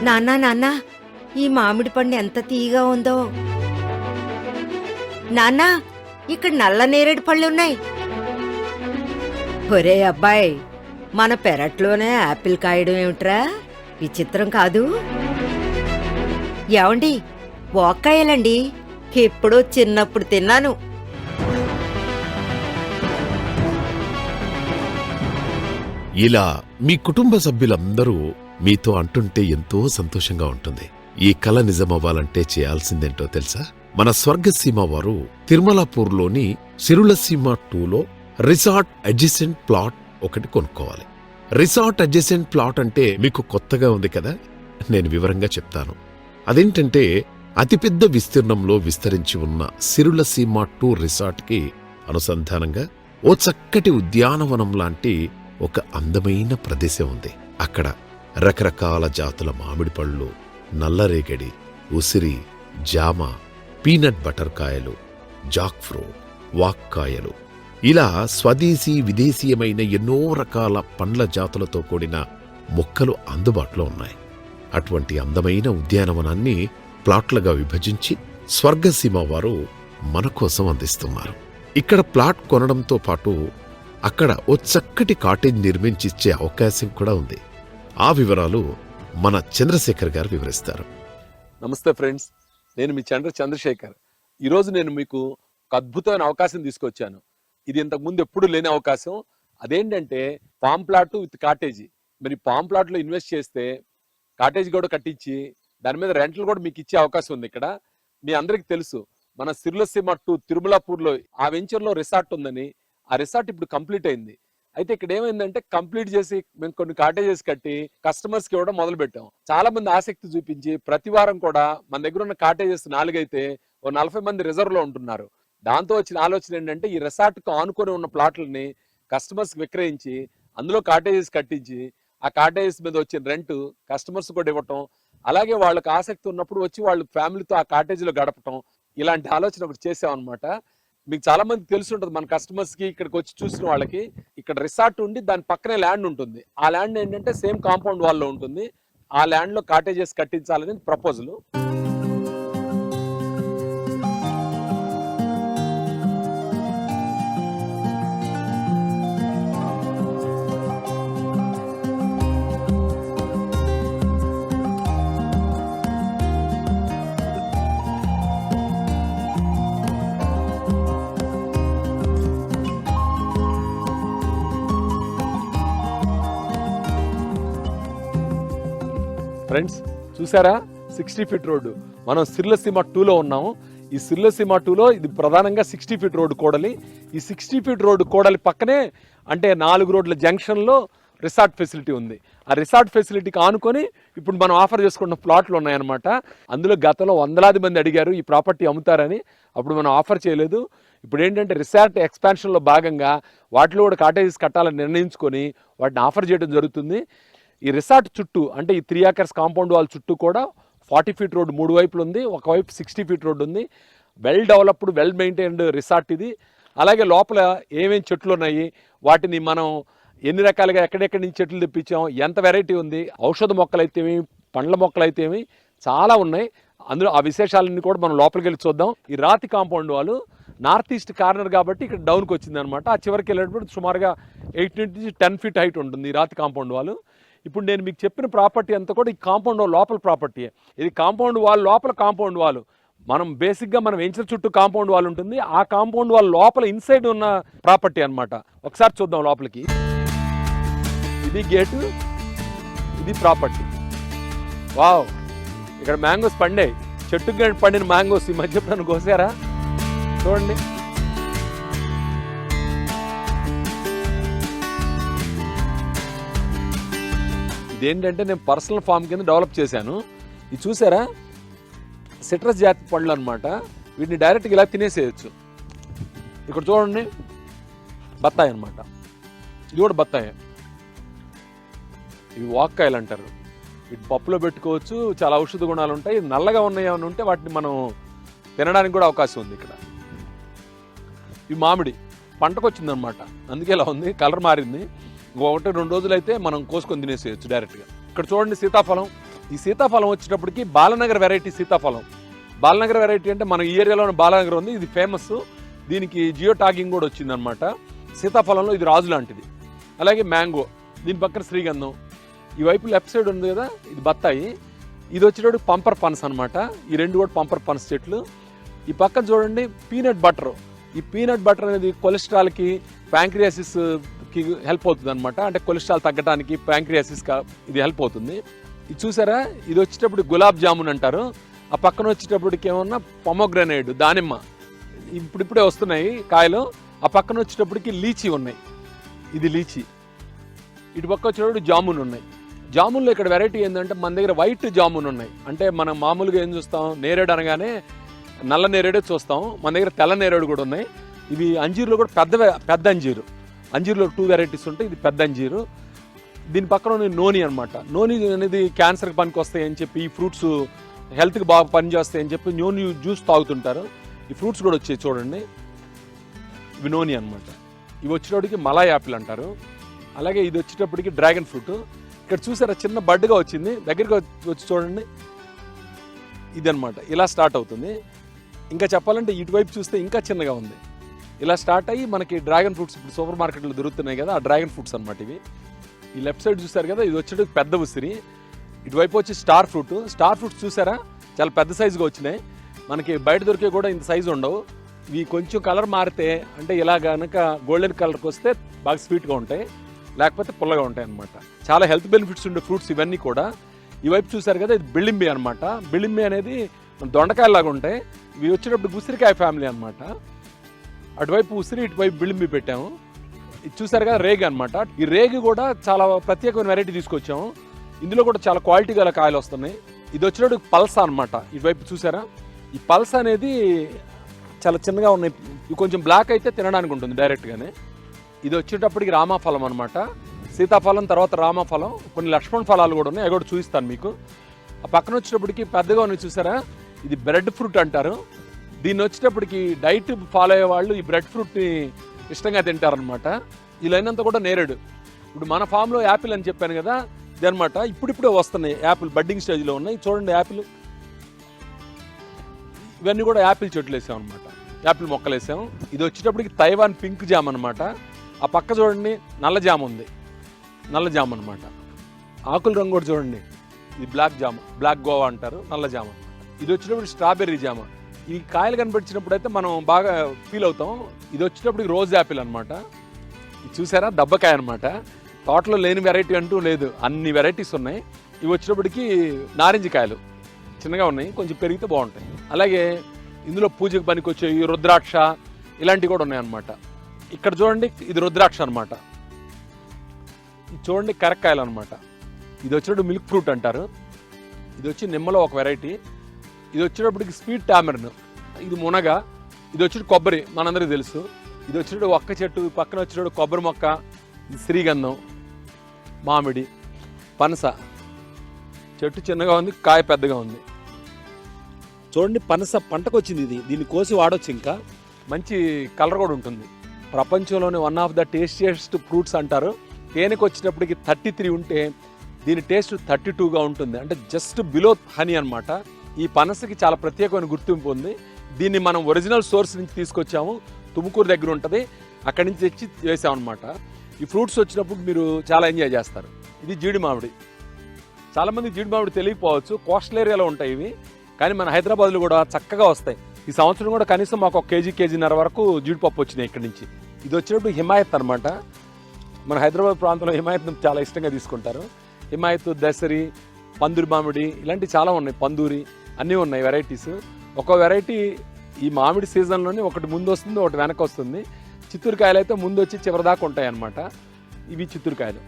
నాన్నా నాన్నా, ఈ మామిడి పండు ఎంత తీయగా ఉందో. నాన్నా, ఇక్కడ నల్ల నేరేడు పళ్ళున్నాయి. ఒరే అబ్బాయి, మన పెరట్లోనే యాపిల్ కాయడం ఏమిట్రా? విచిత్రం కాదు. ఏమండి, వాక్కాయలండి. ఎప్పుడో చిన్నప్పుడు తిన్నాను. ఇలా మీ కుటుంబ సభ్యులందరూ మీతో అంటుంటే ఎంతో సంతోషంగా ఉంటుంది. ఈ కల నిజమవ్వాలంటే చేయాల్సిందేంటో తెలుసా? మన స్వర్గసీమ వారు తిరుమలాపూర్లోని సిరులసీమ 2లో రిసార్ట్ అడ్జసెంట్ ప్లాట్ ఒకటి కొనుక్కోవాలి. రిసార్ట్ అడ్జసెంట్ ప్లాట్ అంటే మీకు కొత్తగా ఉంది కదా? నేను వివరంగా చెప్తాను. అదేంటంటే అతిపెద్ద విస్తీర్ణంలో విస్తరించి ఉన్న సిరులసీమ 2 రిసార్ట్కి అనుసంధానంగా ఓ చక్కటి ఉద్యానవనం లాంటి ఒక అందమైన ప్రదేశం ఉంది. అక్కడ రకరకాల జాతుల మామిడి పళ్ళు, నల్లరేగడి, ఉసిరి, జామ, పీనట్ బటర్ కాయలు, జాక్ ఫ్రూట్, వాక్కాయలు, ఇలా స్వదేశీ విదేశీయమైన ఎన్నో రకాల పండ్ల జాతులతో కూడిన మొక్కలు అందుబాటులో ఉన్నాయి. అటువంటి అందమైన ఉద్యానవనాన్ని ప్లాట్లుగా విభజించి స్వర్గసీమ వారు మన కోసం అందిస్తున్నారు. ఇక్కడ ప్లాట్ కొనడంతో పాటు అక్కడ ఓ చక్కటి కాటేజ్ నిర్మించిచ్చే అవకాశం కూడా ఉంది. ఆ వివరాలు మన చంద్రశేఖర్ గారు వివరిస్తారు. నమస్తే ఫ్రెండ్స్, నేను మీ చంద్రశేఖర్. ఈరోజు నేను మీకు ఒక అద్భుతమైన అవకాశం తీసుకొచ్చాను. ఇది ఇంతకుముందు ఎప్పుడు లేని అవకాశం. అదేంటంటే పామ్ ప్లాట్ విత్ కాటేజీ. మరి పామ్ ప్లాట్లో ఇన్వెస్ట్ చేస్తే కాటేజ్ కూడా కట్టించి దాని మీద రెంట్లు కూడా మీకు ఇచ్చే అవకాశం ఉంది. ఇక్కడ మీ అందరికీ తెలుసు, మన సిరులసీమ 2 తిరుమలాపూర్లో ఆ వెంచర్లో రిసార్ట్ ఉందని. ఆ రిసార్ట్ ఇప్పుడు కంప్లీట్ అయింది. అయితే ఇక్కడ ఏమైందంటే కంప్లీట్ చేసి మేము కొన్ని కాటేజెస్ కట్టి కస్టమర్స్కి ఇవ్వడం మొదలు పెట్టాం. చాలా మంది ఆసక్తి చూపించి ప్రతి వారం కూడా మన దగ్గర ఉన్న కాటేజెస్ 4 అయితే ఓ 40 మంది రిజర్వ్లో ఉంటున్నారు. దాంతో వచ్చిన ఆలోచన ఏంటంటే ఈ రిసార్ట్కు ఆనుకొని ఉన్న ప్లాట్లని కస్టమర్స్కి విక్రయించి అందులో కాటేజెస్ కట్టించి ఆ కాటేజెస్ మీద వచ్చిన రెంట్ కస్టమర్స్ కూడా ఇవ్వటం, అలాగే వాళ్ళకి ఆసక్తి ఉన్నప్పుడు వచ్చి వాళ్ళ ఫ్యామిలీతో ఆ కాటేజీలో గడపటం, ఇలాంటి ఆలోచన ఒకటి చేసామన్నమాట. మీకు చాలా మంది తెలిసి ఉంటుంది, మన కస్టమర్స్ కి ఇక్కడికి వచ్చి చూసిన వాళ్ళకి ఇక్కడ రిసార్ట్ ఉండి దాని పక్కనే ల్యాండ్ ఉంటుంది. ఆ ల్యాండ్ ఏంటంటే సేమ్ కాంపౌండ్ వాల్ లో ఉంటుంది. ఆ ల్యాండ్ లో కాటేజెస్ కట్టించాలని ప్రపోజల్. ఫ్రెండ్స్ చూసారా, 60 ఫీట్ రోడ్డు. మనం సిరులసీమ 2లో ఉన్నాము. ఈ సిరులసీమ 2లో ఇది ప్రధానంగా 60 ఫీట్ రోడ్డు కూడలి. ఈ 60 ఫీట్ రోడ్డు కూడలి పక్కనే అంటే 4 రోడ్ల జంక్షన్లో రిసార్ట్ ఫెసిలిటీ ఉంది. ఆ రిసార్ట్ ఫెసిలిటీకి ఆనుకొని ఇప్పుడు మనం ఆఫర్ చేసుకున్న ప్లాట్లు ఉన్నాయన్నమాట. అందులో గతంలో వందలాది మంది అడిగారు ఈ ప్రాపర్టీ అమ్ముతారని. అప్పుడు మనం ఆఫర్ చేయలేదు. ఇప్పుడు ఏంటంటే రిసార్ట్ ఎక్స్పాన్షన్లో భాగంగా వాటిలో కూడా కాటేజెస్ కట్టాలని నిర్ణయించుకొని వాటిని ఆఫర్ చేయడం జరుగుతుంది. ఈ రిసార్ట్ చుట్టూ అంటే ఈ 3 acres కాంపౌండ్ వాల్ చుట్టూ కూడా 40 ఫీట్ రోడ్డు 3 వైపులు ఉంది. ఒకవైపు 60 ఫీట్ రోడ్డు ఉంది. Well developed, well maintained resort ఇది. అలాగే లోపల ఏమేమి చెట్లు ఉన్నాయి, వాటిని మనం ఎన్ని రకాలుగా ఎక్కడెక్కడి నుంచి చెట్లు తెప్పించాం, ఎంత వెరైటీ ఉంది, ఔషధ మొక్కలు అయితేమి, పండ్ల మొక్కలు అయితేమి చాలా ఉన్నాయి. అందులో ఆ విశేషాలన్నీ కూడా మనం లోపలికి వెళ్ళి చూద్దాం. ఈ రాతి compound wall north east corner కాబట్టి ఇక్కడ డౌన్కి వచ్చింది అనమాట. ఆ చివరికి వెళ్ళేటప్పుడు సుమారుగా 8 నుంచి 10 ఫీట్ హైట్ ఉంటుంది ఈ రాతి కాంపౌండ్ వాల్. ఇప్పుడు నేను మీకు చెప్పిన ప్రాపర్టీ అంతా కూడా ఈ కాంపౌండ్ వాల్ లోపల ప్రాపర్టీ. ఇది కాంపౌండ్ వాల్ లోపల కాంపౌండ్ వాల్. మనం బేసిక్గా మనం వెంచర్ చుట్టూ కాంపౌండ్ వాల్ ఉంటుంది. ఆ కాంపౌండ్ వాల్ లోపల ఇన్సైడ్ ఉన్న ప్రాపర్టీ అనమాట. ఒకసారి చూద్దాం లోపలికి. ఇది గేటు, ఇది ప్రాపర్టీ. వావ్, ఇక్కడ మ్యాంగోస్ పండాయి. చెట్టుకు పండిన మ్యాంగోస్ ఈ మధ్య ఎప్పుడైనా కోసారా? చూడండి. ఇదేంటంటే నేను పర్సనల్ ఫామ్ కింద డెవలప్ చేశాను. ఇది చూసారా, సిట్రస్ జాతి పళ్ళు అనమాట. వీటిని డైరెక్ట్గా ఇలా తినేసేయచ్చు. ఇక్కడ చూడండి, బత్తాయి అనమాట. ఇది కూడా బత్తాయి. ఇవి వాక్కాయలు అంటారు. వీటి పప్పులో పెట్టుకోవచ్చు. చాలా ఔషధ గుణాలు ఉంటాయి. నల్లగా ఉన్నాయి ఏమైనా ఉంటే వాటిని మనం తినడానికి కూడా అవకాశం ఉంది. ఇక్కడ ఇవి మామిడి పంటకు వచ్చిందనమాట, అందుకే ఇలా ఉంది. కలర్ మారింది. 1-2 రోజులు అయితే మనం కోసుకొని తినేసేయచ్చు డైరెక్ట్గా. ఇక్కడ చూడండి, సీతాఫలం. ఈ సీతాఫలం వచ్చేటప్పటికి బాలనగర్ వెరైటీ సీతాఫలం. బాలనగర్ వెరైటీ అంటే మన ఈ ఏరియాలో బాలనగర్ ఉంది, ఇది ఫేమస్. దీనికి జియో టాగింగ్ కూడా వచ్చిందనమాట. సీతాఫలంలో ఇది రాజు లాంటిది. అలాగే మ్యాంగో, దీని పక్కన శ్రీగంధం. ఈ వైపు లెఫ్ట్ సైడ్ ఉంది కదా, ఇది బత్తాయి. ఇది వచ్చేటప్పుడు పంపర్ పనస్ అనమాట. ఈ రెండు కూడా పంపర్ పనస్ చెట్లు. ఈ పక్కన చూడండి పీనట్ బటర్. ఈ పీనట్ బటర్ అనేది కొలెస్ట్రాల్కి, ప్యాంక్రియాసిస్కి హెల్ప్ అవుతుంది అనమాట. అంటే కొలెస్ట్రాల్ తగ్గడానికి ప్యాంక్రియాసిస్గా ఇది హెల్ప్ అవుతుంది. ఇది చూసారా, ఇది వచ్చేటప్పుడు గులాబ్ జామున్ అంటారు. ఆ పక్కన వచ్చేటప్పటికి ఏమన్నా పొమోగ్రనేట్, దానిమ్మ ఇప్పుడిప్పుడే వస్తున్నాయి కాయలు. ఆ పక్కన వచ్చేటప్పటికి లీచీ ఉన్నాయి, ఇది లీచీ. ఇటు పక్క వచ్చేటప్పుడు జామున్ ఉన్నాయి. జామున్లో ఇక్కడ వెరైటీ ఏంటంటే మన దగ్గర వైట్ జామున్ ఉన్నాయి. అంటే మనం మామూలుగా ఏం చూస్తాం, నేరేడు అనగానే నల్ల నేరేడే చూస్తాం. మన దగ్గర తెల్ల నేరేడు కూడా ఉన్నాయి. ఇవి అంజీరులో కూడా పెద్ద అంజీరు. అంజీరులో 2 వెరైటీస్ ఉంటాయి. ఇది పెద్ద అంజీరు. దీని పక్కన నోని అనమాట. నోని అనేది క్యాన్సర్కి పనికి వస్తాయి అని చెప్పి, ఈ ఫ్రూట్స్ హెల్త్కి బాగా పనిచేస్తాయి అని చెప్పి నోని జ్యూస్ తాగుతుంటారు. ఈ ఫ్రూట్స్ కూడా వచ్చాయి చూడండి, ఇవి నోని అనమాట. ఇవి వచ్చేటప్పటికి మలాయ్ యాపిల్ అంటారు. అలాగే ఇది వచ్చేటప్పటికి డ్రాగన్ ఫ్రూట్. ఇక్కడ చూసారా చిన్న బడ్గా వచ్చింది, దగ్గరికి వచ్చి చూడండి, ఇదనమాట. ఇలా స్టార్ట్ అవుతుంది. ఇంకా చెప్పాలంటే ఇటువైపు చూస్తే ఇంకా చిన్నగా ఉంది. ఇలా స్టార్ట్ అయ్యి మనకి డ్రాగన్ ఫ్రూట్స్ ఇప్పుడు సూపర్ మార్కెట్లో దొరుకుతున్నాయి కదా, ఆ డ్రాగన్ ఫ్రూట్స్ అనమాట ఇవి. ఈ లెఫ్ట్ సైడ్ చూసారు కదా, ఇది వచ్చేటప్పుడు పెద్ద ఉసిరి. ఇటువైపు వచ్చి స్టార్ ఫ్రూట్. స్టార్ ఫ్రూట్స్ చూసారా చాలా పెద్ద సైజుగా వచ్చినాయి. మనకి బయట దొరికే కూడా ఇంత సైజు ఉండవు. ఇవి కొంచెం కలర్ మారితే, అంటే ఇలా కనుక గోల్డెన్ కలర్కి వస్తే బాగా స్వీట్గా ఉంటాయి, లేకపోతే పుల్లగా ఉంటాయి అనమాట. చాలా హెల్త్ బెనిఫిట్స్ ఉండే ఫ్రూట్స్ ఇవన్నీ కూడా. ఈ వైపు చూసారు కదా, ఇది బిళ్ళింబి అనమాట. బిళ్ళింబి అనేది దొండకాయలాగా ఉంటాయి. ఇవి వచ్చేటప్పుడు ఉసిరికాయ ఫ్యామిలీ అనమాట. అటువైపు ఉసిరి, ఇటువైపు బిళ్ళింబి పెట్టాము. ఇది చూసారు కదా రేగి అనమాట. ఈ రేగి కూడా చాలా ప్రత్యేకమైన వెరైటీ తీసుకొచ్చాము. ఇందులో కూడా చాలా క్వాలిటీ గల కాయలు వస్తున్నాయి. ఇది వచ్చేటప్పుడు పల్సా అనమాట. ఇటువైపు చూసారా, ఈ పల్స అనేది చాలా చిన్నగా ఉన్నాయి. ఇవి కొంచెం బ్లాక్ అయితే తినడానికి ఉంటుంది డైరెక్ట్గానే. ఇది వచ్చేటప్పటికి రామాఫలం అనమాట. సీతాఫలం తర్వాత రామాఫలం, కొన్ని లక్ష్మణ ఫలాలు కూడా ఉన్నాయి, అవి కూడా చూపిస్తాను మీకు. ఆ పక్కన వచ్చేటప్పటికి పెద్దగా ఉన్నాయి చూసారా, ఇది బ్రెడ్ ఫ్రూట్ అంటారు. దీన్ని వచ్చేటప్పటికి డైట్ ఫాలో అయ్యే వాళ్ళు ఈ బ్రెడ్ ఫ్రూట్ని ఇష్టంగా తింటారనమాట. ఈ లైన్ అంతా కూడా నేరేడు. ఇప్పుడు మన ఫామ్లో యాపిల్ అని చెప్పాను కదా, ఇదనమాట. ఇప్పుడిప్పుడే వస్తున్నాయి, యాపిల్ బడ్డింగ్ స్టేజ్లో ఉన్నాయి. చూడండి యాపిల్, ఇవన్నీ కూడా యాపిల్ చెట్లు వేసాం అనమాట, యాపిల్ మొక్కలు వేసాం. ఇది వచ్చేటప్పటికి తైవాన్ పింక్ జామ్ అనమాట. ఆ పక్క చూడండి నల్ల జామ్ ఉంది, నల్ల జామ్ అనమాట. ఆకుల రంగు కూడా చూడండి, ఇది బ్లాక్ జామ, బ్లాక్ గోవా అంటారు, నల్ల జామ. ఇది వచ్చేటప్పుడు స్ట్రాబెర్రీ జామ. ఈ కాయలు కనిపించినప్పుడు అయితే మనం బాగా ఫీల్ అవుతాం. ఇది వచ్చేటప్పటికి రోజ్ యాపిల్ అనమాట. ఇది చూసారా దబ్బకాయ అనమాట. తోటలో లేని వెరైటీ అంటూ లేదు, అన్ని వెరైటీస్ ఉన్నాయి. ఇవి వచ్చేటప్పటికి నారింజ కాయలు చిన్నగా ఉన్నాయి, కొంచెం పెరిగితే బాగుంటాయి. అలాగే ఇందులో పూజకు పనికి వచ్చే ఈ రుద్రాక్ష ఇలాంటివి కూడా ఉన్నాయన్నమాట. ఇక్కడ చూడండి, ఇది రుద్రాక్ష అనమాట. ఇది చూడండి కరక్కాయలు అనమాట. ఇది వచ్చేటప్పుడు మిల్క్ ఫ్రూట్ అంటారు. ఇది వచ్చి నిమ్మలో ఒక వెరైటీ. ఇది వచ్చేటప్పటికి స్వీట్ టామరిన్, ఇది మునగ. ఇది వచ్చేటప్పుడు కొబ్బరి, మనందరికీ తెలుసు. ఇది వచ్చేటప్పుడు ఒక్క చెట్టు, పక్కన వచ్చేటప్పుడు కొబ్బరి మొక్క. ఇది శ్రీగంధం, మామిడి, పనస. చెట్టు చిన్నగా ఉంది, కాయ పెద్దగా ఉంది. చూడండి పనస పంటకు వచ్చింది ఇది. దీన్ని కోసి వాడొచ్చు, ఇంకా మంచి కలర్ కూడా ఉంటుంది. ప్రపంచంలోనే 1 ఆఫ్ ద టేస్టియస్ట్ ఫ్రూట్స్ అంటారు. తేనెకి వచ్చేటప్పటికి 33 ఉంటే దీని టేస్ట్ 32గా ఉంటుంది, అంటే జస్ట్ బిలో హనీ అనమాట. ఈ పనసకి చాలా ప్రత్యేకమైన గుర్తింపు ఉంది. దీన్ని మనం ఒరిజినల్ సోర్స్ నుంచి తీసుకొచ్చాము, తుముకూరు దగ్గర ఉంటుంది, అక్కడి నుంచి తెచ్చి వేసామన్నమాట. ఈ ఫ్రూట్స్ వచ్చినప్పుడు మీరు చాలా ఎంజాయ్ చేస్తారు. ఇది జీడి మామిడి. చాలామంది జీడి మామిడి తెలియకపోవచ్చు, కోస్టల్ ఏరియాలో ఉంటాయి ఇవి, కానీ మన హైదరాబాద్లో కూడా చక్కగా వస్తాయి. ఈ సంవత్సరం కూడా కనీసం మాకు 1 కేజీన్నర వరకు జీడిపప్పు వచ్చినాయి ఇక్కడి నుంచి. ఇది వచ్చేటప్పుడు హిమాయత్ అనమాట. మన హైదరాబాద్ ప్రాంతంలో హిమాయత్ను చాలా ఇష్టంగా తీసుకుంటారు. హిమాయత్, దసరి, పందూరి మామిడి ఇలాంటివి చాలా ఉన్నాయి, పందూరి అన్నీ ఉన్నాయి వెరైటీస్. ఒక వెరైటీ ఈ మామిడి సీజన్లోనే ఒకటి ముందు వస్తుంది, ఒకటి వెనక వస్తుంది. చిత్తూరు కాయలు అయితే ముందు వచ్చి చివరి దాకా ఉంటాయి అన్నమాట. ఇవి చిత్తూరు కాయలు.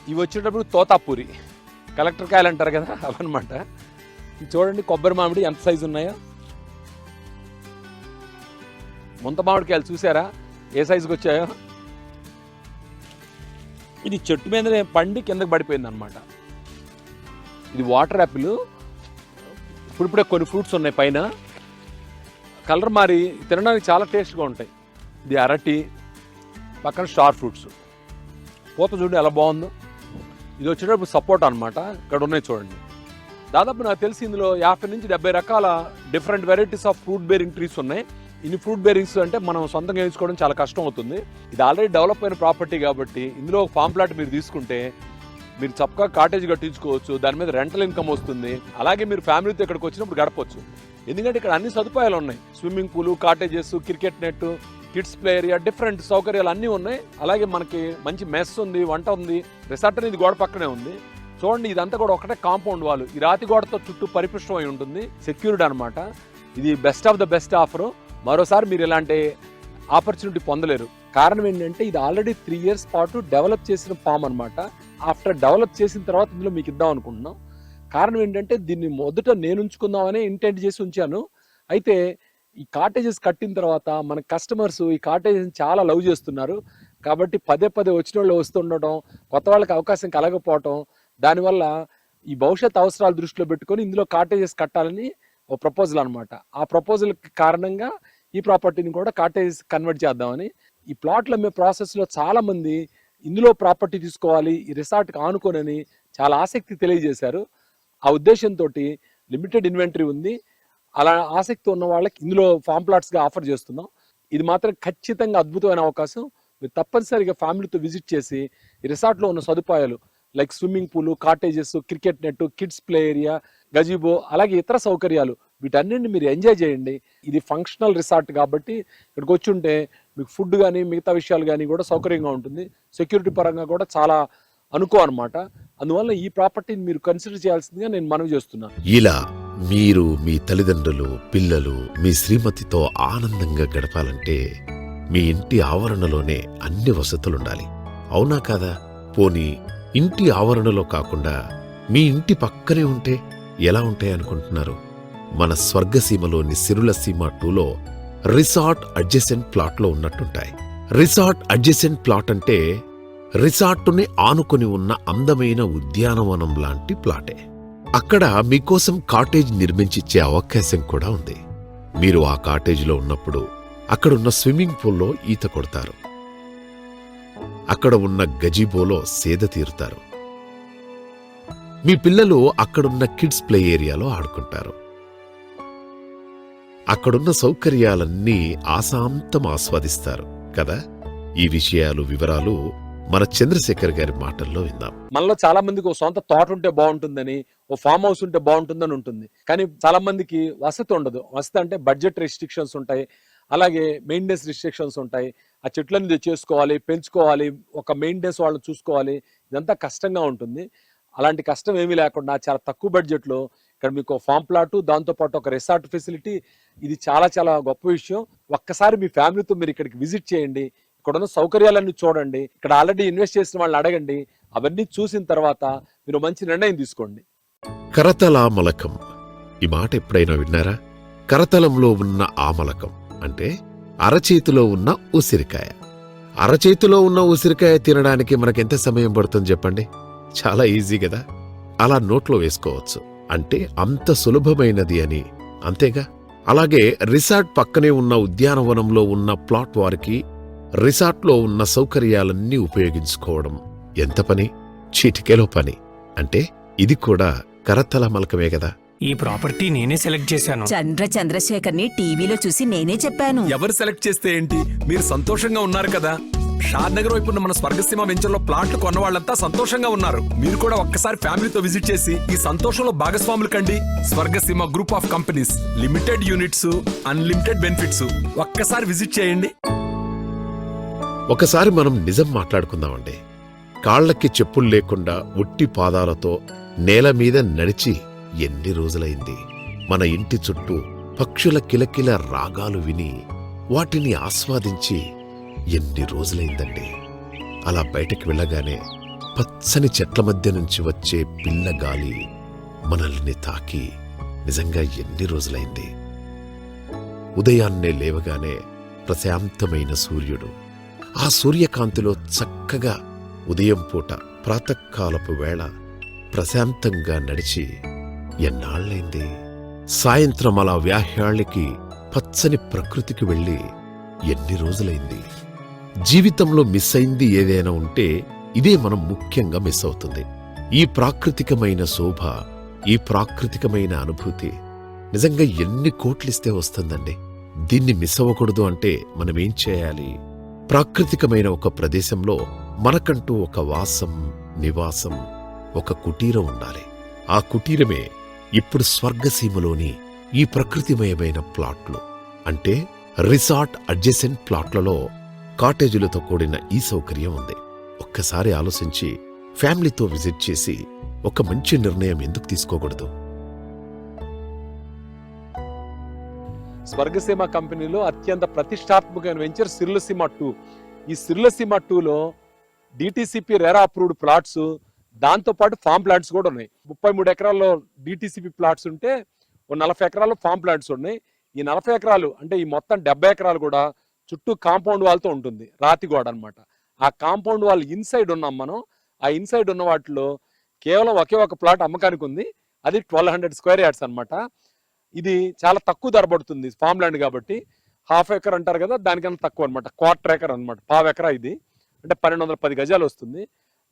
ఇవి వచ్చేటప్పుడు తోతాపూరి, కలెక్టర్ కాయలు అంటారు కదా, అవన్నమాట. ఇది చూడండి కొబ్బరి మామిడి ఎంత సైజు ఉన్నాయో. ముంత మామిడికాయలు చూసారా ఏ సైజుకి వచ్చాయో. ఇది చెట్టు మీదనే పండి కిందకి పడిపోయింది అనమాట. ఇది వాటర్ యాపిల్. ఇప్పుడిప్పుడే కొన్ని ఫ్రూట్స్ ఉన్నాయి పైన, కలర్ మారి తినడానికి చాలా టేస్ట్గా ఉంటాయి. ఇది అరటి, పక్కన స్టార్ ఫ్రూట్స్. పూత చూడండి ఎలా బాగుందో. ఇది వచ్చేటప్పుడు సపోర్ట్ అన్నమాట. ఇక్కడ ఉన్నాయి చూడండి, దాదాపు నాకు తెలిసి ఇందులో 50 నుంచి 70 రకాల different varieties of fruit bearing trees ఉన్నాయి. ఇన్ని ఫ్రూట్ బేరింగ్స్ అంటే మనం సొంతంగా వేసుకోవడం చాలా కష్టం అవుతుంది. ఇది ఆల్రెడీ డెవలప్ అయిన ప్రాపర్టీ కాబట్టి ఇందులో ఒక ఫామ్ ప్లాట్ మీరు తీసుకుంటే మీరు చక్కగా కాటేజ్ కట్టించుకోవచ్చు, దాని మీద రెంటల్ ఇన్కమ్ వస్తుంది. అలాగే మీరు ఫ్యామిలీతో ఇక్కడికి వచ్చినప్పుడు గడపచ్చు, ఎందుకంటే ఇక్కడ అన్ని సదుపాయాలు ఉన్నాయి. Swimming pool, cottages, cricket net, kids play area, different సౌకర్యాలు అన్నీ ఉన్నాయి. అలాగే మనకి మంచి మెస్ ఉంది, వంట ఉంది. రిసార్ట్ అనేది గోడ పక్కనే ఉంది. చూడండి, ఇదంతా కూడా ఒకటే కాంపౌండ్ వాల్, ఈ రాతి గోడతో చుట్టూ పరిపుష్టమై ఉంటుంది, సెక్యూర్డ్ అనమాట. ఇది best of the best offer. మరోసారి మీరు ఇలాంటి ఆపర్చునిటీ పొందలేరు. కారణం ఏంటంటే ఇది ఆల్రెడీ 3 years పాటు డెవలప్ చేసిన ఫామ్ అనమాట. ఆఫ్టర్ డెవలప్ చేసిన తర్వాత ఇందులో మీకు ఇద్దాం అనుకుంటున్నాం. కారణం ఏంటంటే దీన్ని మొదట నేను ఉంచుకుందామని ఇంటెంట్ చేసి ఉంచాను. అయితే ఈ కాటేజెస్ కట్టిన తర్వాత మన కస్టమర్స్ ఈ కాటేజెస్ చాలా లవ్ చేస్తున్నారు. కాబట్టి పదే పదే వచ్చిన వాళ్ళు వస్తుండటం, కొత్త వాళ్ళకి అవకాశం కలగకపోవటం, దానివల్ల ఈ భవిష్యత్ అవసరాలు దృష్టిలో పెట్టుకొని ఇందులో కాటేజెస్ కట్టాలని ఒక ప్రపోజల్ అనమాట. ఆ ప్రపోజల్ కారణంగా ఈ ప్రాపర్టీని కూడా కాటేజెస్ కన్వర్ట్ చేద్దామని. ఈ ప్లాట్లు అమ్మే ప్రాసెస్లో చాలా మంది ఇందులో ప్రాపర్టీ తీసుకోవాలి, ఈ రిసార్ట్కి ఆనుకోనని చాలా ఆసక్తి తెలియజేశారు. ఆ ఉద్దేశంతో లిమిటెడ్ ఇన్వెంటరీ ఉంది. అలా ఆసక్తి ఉన్న వాళ్ళకి ఇందులో ఫామ్ ప్లాట్స్గా ఆఫర్ చేస్తున్నాం. ఇది మాత్రం ఖచ్చితంగా అద్భుతమైన అవకాశం. మీరు తప్పనిసరిగా ఫ్యామిలీతో విజిట్ చేసి ఈ రిసార్ట్లో ఉన్న సదుపాయాలు like swimming pool, cottages, cricket net, kids play area, గజీబో, అలాగే ఇతర సౌకర్యాలు వీటన్నిటిని మీరు ఎంజాయ్ చేయండి. ఇది ఫంక్షనల్ రిసార్ట్ కాబట్టి ఇక్కడికి వచ్చి ఉంటే మీకు ఫుడ్ కానీ మిగతా విషయాలు కానీ కూడా సౌకర్యంగా ఉంటుంది. సెక్యూరిటీ పరంగా కూడా చాలా అనుకో అనమాట. అందువల్ల ఈ ప్రాపర్టీని మీరు కన్సిడర్ చేయాల్సిందిగా నేను మనవి చేస్తున్నాను. ఇలా మీరు మీ తల్లిదండ్రులు, పిల్లలు, మీ శ్రీమతితో ఆనందంగా గడపాలంటే మీ ఇంటి ఆవరణలోనే అన్ని వసతులుండాలి. అవునా కాదా? పోనీ ఇంటి ఆవరణలో కాకుండా మీ ఇంటి పక్కనే ఉంటే ఎలా ఉంటాయనుకుంటున్నారు? మన స్వర్గసీమలోని సిరుల సీమ 2లో రిసార్ట్ అడ్జసెంట్ ప్లాట్లో ఉన్నట్టుంటాయి. రిసార్ట్ అడ్జసెంట్ ప్లాట్ అంటే రిసార్టుని ఆనుకొని ఉన్న అందమైన ఉద్యానవనం లాంటి ప్లాటే. అక్కడ మీకోసం కాటేజ్ నిర్మించిచ్చే అవకాశం కూడా ఉంది. మీరు ఆ కాటేజ్లో ఉన్నప్పుడు అక్కడున్న స్విమ్మింగ్ పూల్లో ఈత కొడతారు, అక్కడ ఉన్న గజీబోలో సేద తీరుతారు. మీ పిల్లలు అక్కడున్న కిడ్స్ ప్లే ఏరియాలో ఆడుకుంటారు. అక్కడున్న సౌకర్యాలన్నీ ఆశాంతం ఆస్వాదిస్తారు కదా. ఈ విషయాలు, వివరాలు మన చంద్రశేఖర్ గారి మాటల్లో విందాం. మనలో చాలా మందికి ఒక సొంత తోట ఉంటే బాగుంటుందని, ఓ ఫామ్ హౌస్ ఉంటే బాగుంటుందని ఉంటుంది. కానీ చాలా మందికి వసతి ఉండదు. వసతి అంటే బడ్జెట్ రెస్ట్రిక్షన్స్ ఉంటాయి, అలాగే మెయింటెనెన్స్ రిస్ట్రిక్షన్స్ ఉంటాయి. ఆ చెట్లను చేసుకోవాలి, పెంచుకోవాలి, ఒక మెయింటెనెన్స్ వాళ్ళని చూసుకోవాలి. ఇదంతా కష్టంగా ఉంటుంది. అలాంటి కష్టం ఏమీ లేకుండా చాలా తక్కువ బడ్జెట్లో ఇక్కడ మీకు ఫామ్ ప్లాట్, దాంతోపాటు ఒక రిసార్ట్ ఫెసిలిటీ, ఇది చాలా చాలా గొప్ప విషయం. ఒక్కసారి మీ ఫ్యామిలీతో మీరు ఇక్కడికి విజిట్ చేయండి, ఇక్కడ ఉన్న సౌకర్యాలన్నీ చూడండి, ఇక్కడ ఆల్రెడీ ఇన్వెస్ట్ చేసిన వాళ్ళని అడగండి. అవన్నీ చూసిన తర్వాత మీరు మంచి నిర్ణయం తీసుకోండి. కరతలామలకం, ఈ మాట ఎప్పుడైనా విన్నారా? కరతలంలో ఉన్న ఆమలకం అంటే అరచేతిలో ఉన్న ఉసిరికాయ. అరచేతిలో ఉన్న ఉసిరికాయ తినడానికి మనకెంత సమయం పడుతుంది చెప్పండి? చాలా ఈజీ కదా. అలా నోట్లో వేసుకోవచ్చు అంటే అంత సులభమైనది అని, అంతేగా. అలాగే రిసార్ట్ పక్కనే ఉన్న ఉద్యానవనంలో ఉన్న ప్లాట్ వారికి రిసార్ట్లో ఉన్న సౌకర్యాలన్నీ ఉపయోగించుకోవడం ఎంత పని? చీటికేలో పని. అంటే ఇది కూడా కరతలమలకమే కదా. ఈ ప్రాపర్టీ నేనే సెలెక్ట్ చేశాను. చంద్రశేఖర్ని టీవీలో చూసి నేనే చెప్పాను. ఎవరు సెలెక్ట్ చేస్తే ఏంటి, మీరు సంతోషంగా ఉన్నారు కదా. షాద్ నగర్ వైపు ఉన్న మన స్వర్గసీమ వెంచర్ లో ప్లాట్లు కొన్న వాళ్ళంతా సంతోషంగా ఉన్నారు. మీరు కూడా ఒక్కసారి ఫ్యామిలీతో విజిట్ చేసి ఈ సంతోషంలో భాగస్వాములు కండి. Swargaseema group of companies, limited units, unlimited benefits. ఒక్కసారి విజిట్ చేయండి. ఒకసారి మనం నిజం మాట్లాడుకుందామండి. కాళ్లకి చెప్పులు లేకుండా ఉట్టి పాదాలతో నేల మీద నడిచి ఎన్ని రోజులైంది? మన ఇంటి చుట్టూ పక్షుల కిలకిల రాగాలు విని వాటిని ఆస్వాదించి ఎన్ని రోజులైందండి? అలా బయటకు వెళ్ళగానే పచ్చని చెట్ల మధ్య నుంచి వచ్చే పిల్ల గాలి మనల్ని తాకి నిజంగా ఎన్ని రోజులైంది? ఉదయాన్నే లేవగానే ప్రశాంతమైన సూర్యుడు, ఆ సూర్యకాంతిలో చక్కగా ఉదయం పూట ప్రాతకాలపు వేళ ప్రశాంతంగా నడిచి ఎన్నాళ్లైంది? సాయంత్రం అలా వ్యాహ్యాళ్ళకి పచ్చని ప్రకృతికి వెళ్ళి ఎన్ని రోజులైంది? జీవితంలో మిస్ అయింది ఏదైనా ఉంటే ఇదే మనం ముఖ్యంగా మిస్ అవుతుంది. ఈ ప్రాకృతికమైన శోభ, ఈ ప్రాకృతికమైన అనుభూతి నిజంగా ఎన్ని కోట్లిస్తే వస్తుందండి. దీన్ని మిస్ అవ్వకూడదు అంటే మనమేం చేయాలి? ప్రాకృతికమైన ఒక ప్రదేశంలో మనకంటూ ఒక వాసం, నివాసం, ఒక కుటీరం ఉండాలి. ఆ కుటీరమే ఇప్పుడు స్వర్గసీమలోని ఈ ప్రకృతిమయమైన ప్లాట్లు, అంటే రిసార్ట్ అడ్జసెంట్ ప్లాట్లలో కాటేజీలతో కూడిన ఈ సౌకర్యం ఉంది. ఒక్కసారి ఆలోచించి ఫ్యామిలీతో విజిట్ చేసి ఒక మంచి నిర్ణయం ఎందుకు తీసుకోకూడదు? స్వర్గసీమ కంపెనీలో అత్యంత ప్రతిష్టాత్మకమైన వెంచర్ సిర్లసీమ 2. ఈ సిర్లసీమ 2లో డిటిసిపి రెరా అప్రూవ్డ్ ప్లాట్స్, దాంతోపాటు ఫామ్ ప్లాంట్స్ కూడా ఉన్నాయి. 33 ఎకరాల్లో డిటిసిపి ప్లాట్స్ ఉంటే 40 ఎకరాల్లో ఫామ్ ప్లాంట్స్ ఉన్నాయి. ఈ 40 ఎకరాలు అంటే ఈ మొత్తం 70 ఎకరాలు కూడా చుట్టూ కాంపౌండ్ వాల్తో ఉంటుంది, రాతి గోడ అనమాట. ఆ కాంపౌండ్ వాల్ ఇన్సైడ్ ఉన్నాం మనం. ఆ ఇన్సైడ్ ఉన్న వాటిలో కేవలం ఒకే ఒక ప్లాట్ అమ్మకానికి ఉంది. అది 1200 స్క్వేర్ యార్డ్స్ అనమాట. ఇది చాలా తక్కువ ధర పడుతుంది ఫామ్ ల్యాండ్ కాబట్టి. హాఫ్ ఎకర్ అంటారు కదా, దానికన్నా తక్కువ అనమాట. క్వార్టర్ ఎకర్ అనమాట, పావు ఎకరా. ఇది అంటే 1210 గజాలు వస్తుంది.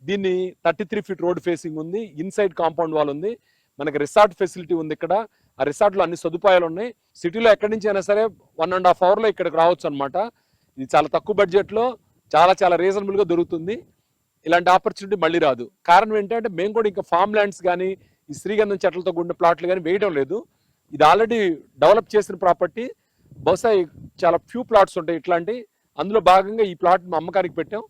దీన్ని 33 ఫీట్ రోడ్ ఫేసింగ్ ఉంది, ఇన్సైడ్ కాంపౌండ్ వాల్ ఉంది, మనకి రిసార్ట్ ఫెసిలిటీ ఉంది ఇక్కడ. ఆ రిసార్ట్లో అన్ని సదుపాయాలు ఉన్నాయి. సిటీలో ఎక్కడి నుంచి అయినా సరే 1.5 అవర్లో ఇక్కడికి రావచ్చు అనమాట. ఇది చాలా తక్కువ బడ్జెట్లో చాలా చాలా రీజనబుల్గా దొరుకుతుంది. ఇలాంటి ఆపర్చునిటీ మళ్ళీ రాదు. కారణం ఏంటంటే మేము కూడా ఇంకా ఫామ్ ల్యాండ్స్ కానీ ఈ శ్రీగంధం చెట్లతో కూడిన ప్లాట్లు కానీ వేయడం లేదు. ఇది ఆల్రెడీ డెవలప్ చేసిన ప్రాపర్టీ. బహుశా చాలా ఫ్యూ ప్లాట్స్ ఉంటాయి ఇట్లాంటి. అందులో భాగంగా ఈ ప్లాట్ అమ్మకానికి పెట్టాం.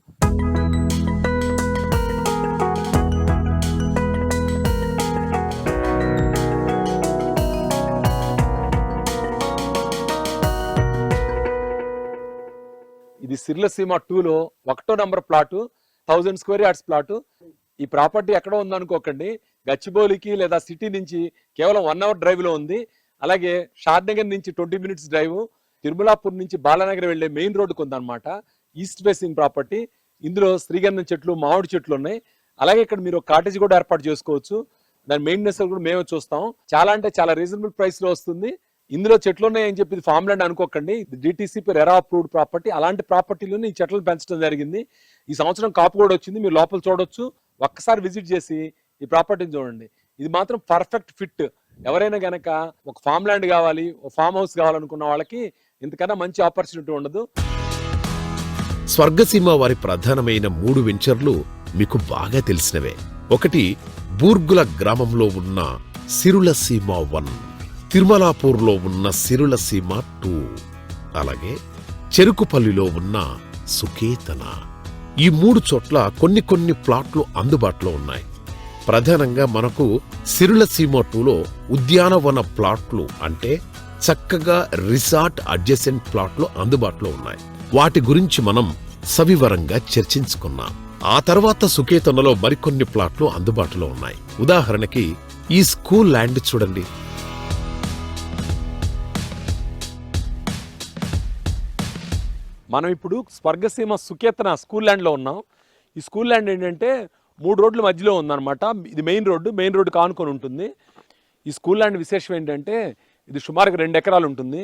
ఇది సిర్లసీమ 2లో 1వ number plot, 1000 square yards plot. ఈ ప్రాపర్టీ ఎక్కడ ఉందనుకోకండి, గచ్చిబౌలికి లేదా సిటీ నుంచి కేవలం 1 అవర్ డ్రైవ్ లో ఉంది. అలాగే షాద్నగర్ నుంచి 20 మినిట్స్ డ్రైవ్, తిరుమలాపూర్ నుంచి బాలానగర్ వెళ్లే మెయిన్ రోడ్డుకు ఉందన్నమాట. East facing property. ఇందులో శ్రీగంధం చెట్లు, మామిడి చెట్లు ఉన్నాయి. అలాగే ఇక్కడ మీరు కాటేజ్ కూడా ఏర్పాటు చేసుకోవచ్చు. దాని మెయింటెనెన్స్ కూడా మేమే చూస్తాం. చాలా అంటే చాలా రీజనబుల్ ప్రైస్ లో వస్తుంది. ఇందులో చెట్లు ఉన్నాయని చెప్పి ఫామ్ ల్యాండ్ అనుకోకండి, డిటిసిపి రెరా అప్రూవ్డ్ ప్రాపర్టీ. అలాంటి ప్రాపర్టీలోనే ఈ చెట్లను పెంచడం జరిగింది. ఈ సంవత్సరం కాపు కూడా వచ్చింది, మీరు లోపల చూడొచ్చు. ఒక్కసారి విజిట్ చేసి ఈ ప్రాపర్టీని చూడండి. ఇది మాత్రం పర్ఫెక్ట్ ఫిట్. ఎవరైనా గనక ఒక ఫామ్ ల్యాండ్ కావాలి, ఒక ఫామ్ హౌస్ కావాలనుకున్న వాళ్ళకి ఇంతకన్నా మంచి ఆపర్చునిటీ ఉండదు. స్వర్గసీమ వారి ప్రధానమైన 3 వెంచర్లు మీకు బాగా తెలిసినవే. ఒకటి బూర్గుల గ్రామంలో ఉన్న సిరులసీమ 1, తిరుమలాపూర్లో ఉన్న సిరులసీమ 2, అలాగే చెరుకుపల్లిలో ఉన్న సుకేతన. ఈ 3 చోట్ల కొన్ని ప్లాట్లు అందుబాటులో ఉన్నాయి. ప్రధానంగా మనకు సిరులసీమ 2లో ఉద్యానవన ప్లాట్లు, అంటే చక్కగా రిసార్ట్ అడ్జసెంట్ ప్లాట్లు అందుబాటులో ఉన్నాయి. వాటి గురించి మనం సవివరంగా చర్చించుకున్నాం. ఆ తర్వాత సుకేతనలో మరికొన్ని ప్లాట్లు అందుబాటులో ఉన్నాయి. ఉదాహరణకి ఈ స్కూల్ ల్యాండ్ చూడండి. మనం ఇప్పుడు స్వర్గసీమ సుకేతన స్కూల్ ల్యాండ్లో ఉన్నాం. ఈ స్కూల్ ల్యాండ్ ఏంటంటే 3 రోడ్ల మధ్యలో ఉందన్నమాట. ఇది మెయిన్ రోడ్డు కానుకొని ఉంటుంది. ఈ స్కూల్ ల్యాండ్ విశేషం ఏంటంటే ఇది సుమారుగా 2 ఎకరాలు ఉంటుంది.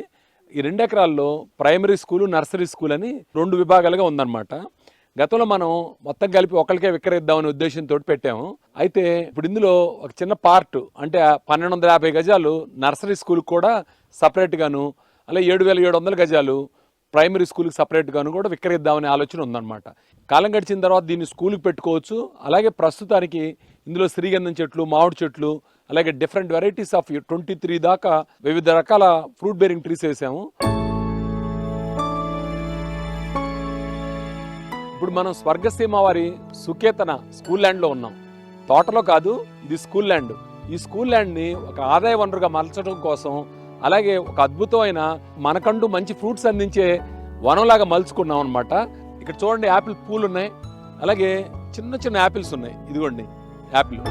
ఈ 2 ఎకరాల్లో ప్రైమరీ స్కూలు, నర్సరీ స్కూల్ అని 2 విభాగాలుగా ఉందన్నమాట. గతంలో మనం మొత్తం కలిపి ఒకరికే విక్రయిద్దామనే ఉద్దేశంతో పెట్టాము. అయితే ఇప్పుడు ఇందులో ఒక చిన్న పార్ట్, అంటే 1250 గజాలు నర్సరీ స్కూల్ కూడా సపరేట్ గాను, అలాగే 7700 గజాలు ప్రైమరీ స్కూల్కి సపరేట్ గాను కూడా విక్రయిద్దామనే ఆలోచన ఉందన్నమాట. కాలం గడిచిన తర్వాత దీన్ని స్కూల్కి పెట్టుకోవచ్చు. అలాగే ప్రస్తుతానికి ఇందులో శ్రీగంధం చెట్లు, మామిడి చెట్లు, అలాగే డిఫరెంట్ వెరైటీస్ ఆఫ్ 23 దాకా వివిధ రకాల ఫ్రూట్ బేరింగ్ ట్రీస్ వేసాము. ఇప్పుడు మనం స్వర్గసీమ వారి సుకేతన స్కూల్ ల్యాండ్లో ఉన్నాం. తోటలో కాదు, ఇది స్కూల్ ల్యాండ్. ఈ స్కూల్ ల్యాండ్ని ఒక ఆదాయ వనరుగా మలచడం కోసం, అలాగే ఒక అద్భుతమైన మనకంటూ మంచి ఫ్రూట్స్ అందించే వనంలాగా మలుచుకున్నాం అనమాట. ఇక్కడ చూడండి, యాపిల్ పూలు ఉన్నాయి, అలాగే చిన్న చిన్న యాపిల్స్ ఉన్నాయి. ఇదిగోండి యాపిల్.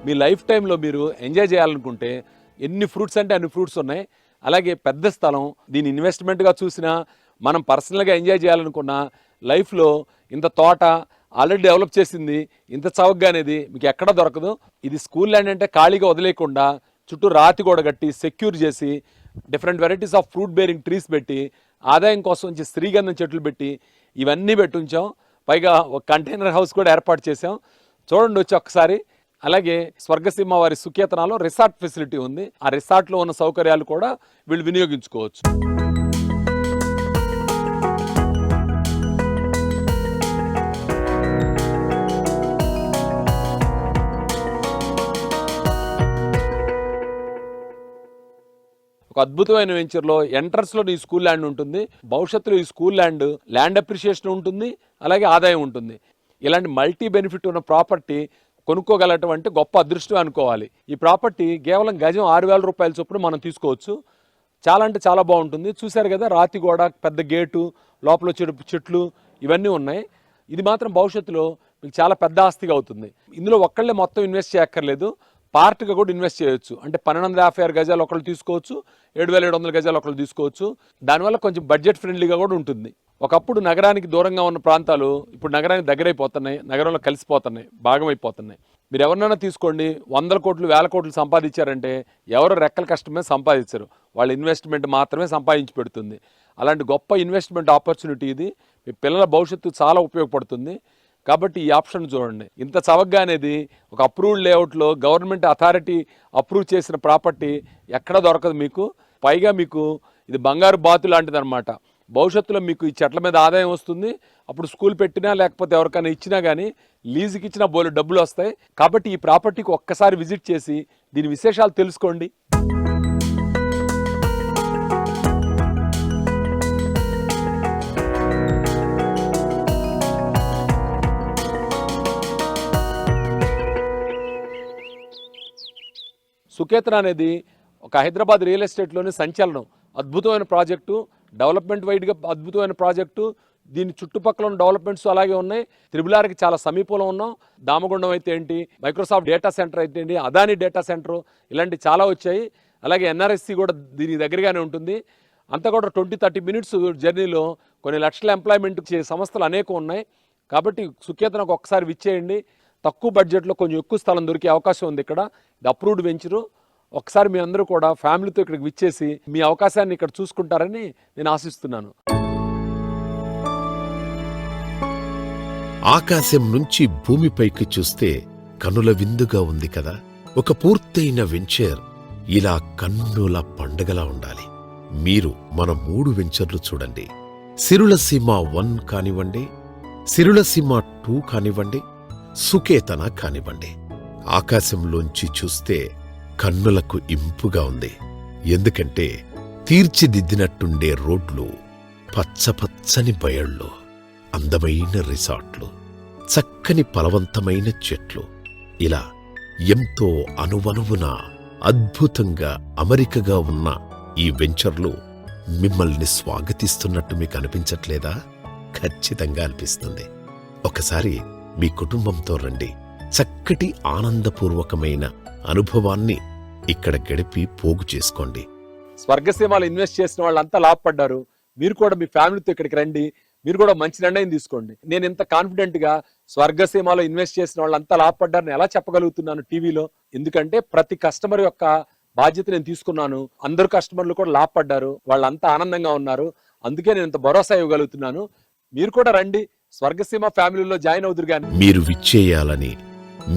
మీ లైఫ్ టైంలో మీరు ఎంజాయ్ చేయాలనుకుంటే ఎన్ని ఫ్రూట్స్ అంటే అన్ని ఫ్రూట్స్ ఉన్నాయి. అలాగే పెద్ద స్థలం, దీని ఇన్వెస్ట్మెంట్గా చూసినా, మనం పర్సనల్గా ఎంజాయ్ చేయాలనుకున్న లైఫ్లో ఇంత తోట ఆల్రెడీ డెవలప్ చేసింది ఇంత చౌకగా అనేది మీకు ఎక్కడా దొరకదు. ఇది స్కూల్ ల్యాండ్ అంటే ఖాళీగా వదిలేయకుండా చుట్టూ రాతి గోడ కట్టి సెక్యూర్ చేసి different varieties of fruit bearing trees పెట్టి ఆదాయం కోసం శ్రీగంధం చెట్లు పెట్టి ఇవన్నీ పెట్టి ఉంచాం. పైగా ఒక కంటైనర్ హౌస్ కూడా ఏర్పాటు చేసాం. చూడండి వచ్చి ఒక్కసారి. అలాగే స్వర్గసీమ వారి సుకేతనాలో రిసార్ట్ ఫెసిలిటీ ఉంది. ఆ రిసార్ట్లో ఉన్న సౌకర్యాలు కూడా వీళ్ళు వినియోగించుకోవచ్చు. ఒక అద్భుతమైన వెంచర్లో ఎంట్రన్స్లో ఈ స్కూల్ ల్యాండ్ ఉంటుంది. భవిష్యత్తులో ఈ స్కూల్ ల్యాండ్ అప్రిషియేషన్ ఉంటుంది, అలాగే ఆదాయం ఉంటుంది. ఇలాంటి మల్టీ బెనిఫిట్ ఉన్న ప్రాపర్టీ కొనుక్కోగలటువంటి గొప్ప అదృష్టం అనుకోవాలి. ఈ ప్రాపర్టీ కేవలం గజం 6,000 రూపాయల చొప్పున మనం తీసుకోవచ్చు. చాలా అంటే చాలా బాగుంటుంది. చూశారు కదా, రాతి గోడ, పెద్ద గేటు, లోపల చెట్లు ఇవన్నీ ఉన్నాయి. ఇది మాత్రం భవిష్యత్తులో మీకు చాలా పెద్ద ఆస్తిగా అవుతుంది. ఇందులో ఒక్కళ్ళే మొత్తం ఇన్వెస్ట్ చేయక్కర్లేదు, పార్ట్గా కూడా ఇన్వెస్ట్ చేయొచ్చు. అంటే 1256 గజాలు ఒకళ్ళు తీసుకోవచ్చు, 7,700 గజాలు ఒకళ్ళు తీసుకోవచ్చు. దానివల్ల కొంచెం బడ్జెట్ ఫ్రెండ్లీగా కూడా ఉంటుంది. ఒకప్పుడు నగరానికి దూరంగా ఉన్న ప్రాంతాలు ఇప్పుడు నగరానికి దగ్గరైపోతున్నాయి, నగరంలో కలిసిపోతున్నాయి, భాగమైపోతున్నాయి. మీరు ఎవరినైనా తీసుకోండి, 100 కోట్లు 1000 కోట్లు సంపాదించారంటే ఎవరు రెక్కల కష్టమే సంపాదించరు, వాళ్ళ ఇన్వెస్ట్మెంట్ మాత్రమే సంపాదించి పెడుతుంది. అలాంటి గొప్ప ఇన్వెస్ట్మెంట్ ఆపర్చునిటీ ఇది. మీ పిల్లల భవిష్యత్తు చాలా ఉపయోగపడుతుంది. కాబట్టి ఈ ఆప్షన్ చూడండి. ఇంత చవకగా అనేది ఒక అప్రూవ్డ్ లేఅవుట్లో గవర్నమెంట్ అథారిటీ అప్రూవ్ చేసిన ప్రాపర్టీ ఎక్కడ దొరకదు మీకు. పైగా మీకు ఇది బంగారు బాతు లాంటిది అనమాట. భవిష్యత్తులో మీకు ఈ చెట్ల మీద ఆదాయం వస్తుంది. అప్పుడు స్కూల్ పెట్టినా లేకపోతే ఎవరికైనా ఇచ్చినా కానీ లీజుకి ఇచ్చినా బోలెడు డబ్బులు వస్తాయి. కాబట్టి ఈ ప్రాపర్టీకి ఒక్కసారి విజిట్ చేసి దీని విశేషాలు తెలుసుకోండి. సుకేతన అనేది ఒక హైదరాబాద్ రియల్ ఎస్టేట్లోని సంచలనం. అద్భుతమైన ప్రాజెక్టు, డెవలప్మెంట్ వైడ్గా అద్భుతమైన ప్రాజెక్టు. దీని చుట్టుపక్కల ఉన్న డెవలప్మెంట్స్ అలాగే ఉన్నాయి. త్రిబులార్కి చాలా సమీపంలో ఉన్నాం. దామగుండం అయితే ఏంటి, మైక్రోసాఫ్ట్ డేటా సెంటర్ అయితే ఏంటి, అదాని డేటా సెంటర్, ఇలాంటి చాలా వచ్చాయి. అలాగే ఎన్ఆర్ఎస్సి కూడా దీనికి దగ్గరగానే ఉంటుంది. అంతా కూడా 20-30 మినిట్స్ జర్నీలో కొన్ని లక్షల ఎంప్లాయ్మెంట్ చే సంస్థలు అనేకం ఉన్నాయి. కాబట్టి సుకేతనకు ఒక్కసారి విచ్చేయండి. తక్కువ బడ్జెట్లో కొంచెం ఎక్కువ స్థలం దొరికే అవకాశం ఉంది ఇక్కడ. ఇది అప్రూవ్డ్ వెంచరు. ఒకసారి మీ అందరూ కూడా ఫ్యామిలీతో ఇక్కడికి విచ్చేసి మీ అవకాశాన్ని ఇక్కడ చూసుకుంటారని నేను ఆశిస్తున్నాను. ఆకాశం నుంచి భూమిపైకి చూస్తే కనుల విందుగా ఉంది కదా. ఒక పూర్తయిన వెంచర్ ఇలా కన్నుల పండగలా ఉండాలి. మీరు మన 3 వెంచర్లు చూడండి. సిరులసీమ 1 కానివ్వండి, సిరులసీమ 2 కానివ్వండి, సుకేతన కానివ్వండి. ఆకాశంలోంచి చూస్తే కన్నులకు ఇంపుగా ఉంది. ఎందుకంటే తీర్చిదిద్దినట్టుండే రోడ్లు, పచ్చపచ్చని బయళ్ళు, అందమైన రిసార్ట్లు, చక్కని ఫలవంతమైన చెట్లు, ఇలా ఎంతో అనువనువున అద్భుతంగా అమరికగా ఉన్న ఈ వెంచర్లు మిమ్మల్ని స్వాగతిస్తున్నట్టు మీకు అనిపించట్లేదా? ఖచ్చితంగా అనిపిస్తుంది. ఒకసారి మీ కుటుంబంతో రండి. చక్కటి ఆనందపూర్వకమైన అనుభవాన్ని ఇక్కడ గడిపి పోగు చేసుకోండి. స్వర్గసీమలో ఇన్వెస్ట్ చేసిన వాళ్ళంతా లాభపడ్డారు. మీరు కూడా మీ ఫ్యామిలీతో ఇక్కడికి రండి. మీరు కూడా మంచి నిర్ణయం తీసుకోండి. నేను ఇంత కాన్ఫిడెంట్గా స్వర్గసీమలో ఇన్వెస్ట్ చేసిన వాళ్ళంతా లాభపడ్డారని ఎలా చెప్పగలుగుతున్నాను టీవీలో? ఎందుకంటే ప్రతి కస్టమర్ యొక్క బాధ్యత నేను తీసుకున్నాను. అందరు కస్టమర్లు కూడా లాభపడ్డారు, వాళ్ళంతా ఆనందంగా ఉన్నారు. అందుకే నేను ఇంత భరోసా ఇవ్వగలుగుతున్నాను. మీరు కూడా రండి, స్వర్గసీమ ఫ్యామిలీలో జాయిన్ అవుదురు గాని. మీరు విచ్చేయాలని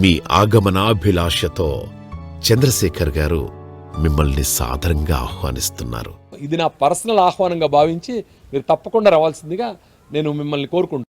మీ ఆగమనాభిలాషతో చంద్రశేఖర్ గారు మిమ్మల్ని సాదరంగా ఆహ్వానిస్తున్నారు. ఇది నా పర్సనల్ ఆహ్వానంగా భావించి మీరు తప్పకుండా రావాల్సిందిగా నేను మిమ్మల్ని కోరుకుంటున్నాను.